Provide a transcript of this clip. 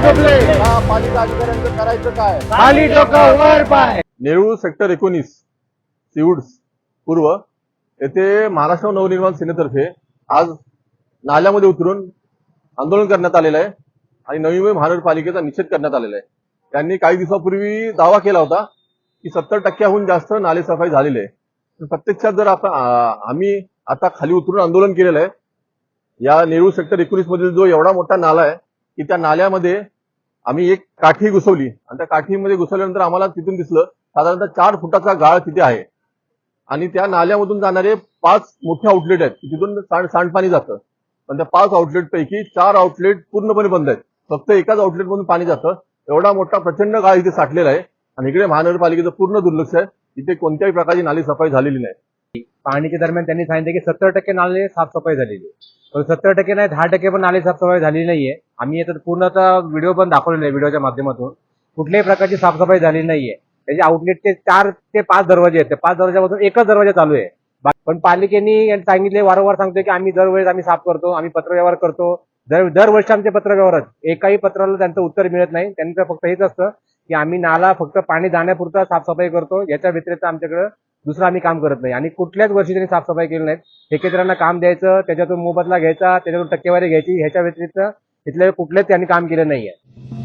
झोपले या पालिका अधिकाऱ्यांचं करायचं काय? खाली डोकं वर पाय. नेरूळ सेक्टर 19 सिवूड्स पूर्व येथे महाराष्ट्र नवनिर्माण सेनेतर्फे आज नाल्यामध्ये उतरून आंदोलन करण्यात आलेलं आहे आणि नवी मुंबई महानगरपालिकेचा निषेध करण्यात आलेला आहे. त्यांनी काही दिवसापूर्वी दावा केला होता की 70% जास्त नाले सफाई झालेली आहे. प्रत्यक्षात जर आम्ही आता खाली उतरून आंदोलन केलेलं आहे, या नेरूळ सेक्टर 19 मधील जो एवढा मोठा नाला आहे की त्या नाल्यामध्ये आम्ही एक काठी घुसवली आणि त्या काठीमध्ये घुसवल्यानंतर आम्हाला तिथून दिसलं साधारणतः 4 फुटाचा गाळ तिथे आहे आणि त्या नाल्यामधून जाणारे 5 मोठे आउटलेट आहेत, तिथून सांडपाणी जातं. पण त्या 5 आउटलेट पैकी 4 आउटलेट पूर्णपणे बंद आहेत. फक्त एकाच आउटलेट मधून पाणी जातं. एवढा मोठा प्रचंड गाळ इथे साठलेला आहे आणि इकडे महानगरपालिकेचं पूर्ण दुर्लक्ष आहे. इथे कोणत्याही प्रकारची नाली सफाई झालेली नाही. पाणीच्या दरम्यान त्यांनी सांगितलं की 70% नाले साफसफाई झालेली आहे. 70% नाही, 10% पण नाले साफसफाई झालेली नाहीये. आम्ही याचा पूर्णचा व्हिडिओ पण दाखवलेला आहे. व्हिडिओच्या माध्यमातून कुठल्याही प्रकारची साफसफाई झालेली नाहीये. त्याचे आउटलेटचे 4 ते 5 दरवाजे आहेत. त्या 5 दरवाजामधून एकच दरवाजा चालू आहे. पण पालिकेने सांगितले, वारंवार सांगतोय की आम्ही दरवेळेस आम्ही साफ करतो, आम्ही पत्रव्यवहार करतो. दरवर्षी आमचे पत्रव्यवहार एकाही पत्राला त्यांचं उत्तर मिळत नाही. त्यांचं फक्त हेच असतं की आम्ही नाला फक्त पाणी जाण्यापुरता साफसफाई करतो, याच्या व्यतिरिक्त आमच्याकडे दुसरं आम्ही काम करत नाही. आणि कुठल्याच वर्षी त्यांनी साफसफाई केली नाही. ठेकेदारांना काम द्यायचं, त्याच्यातून मोबदला घ्यायचा, त्याच्यातून टक्केवारी घ्यायची, ह्याच्या व्यतिरिक्त इथल्या कुठल्याच त्यांनी काम केलं नाहीये.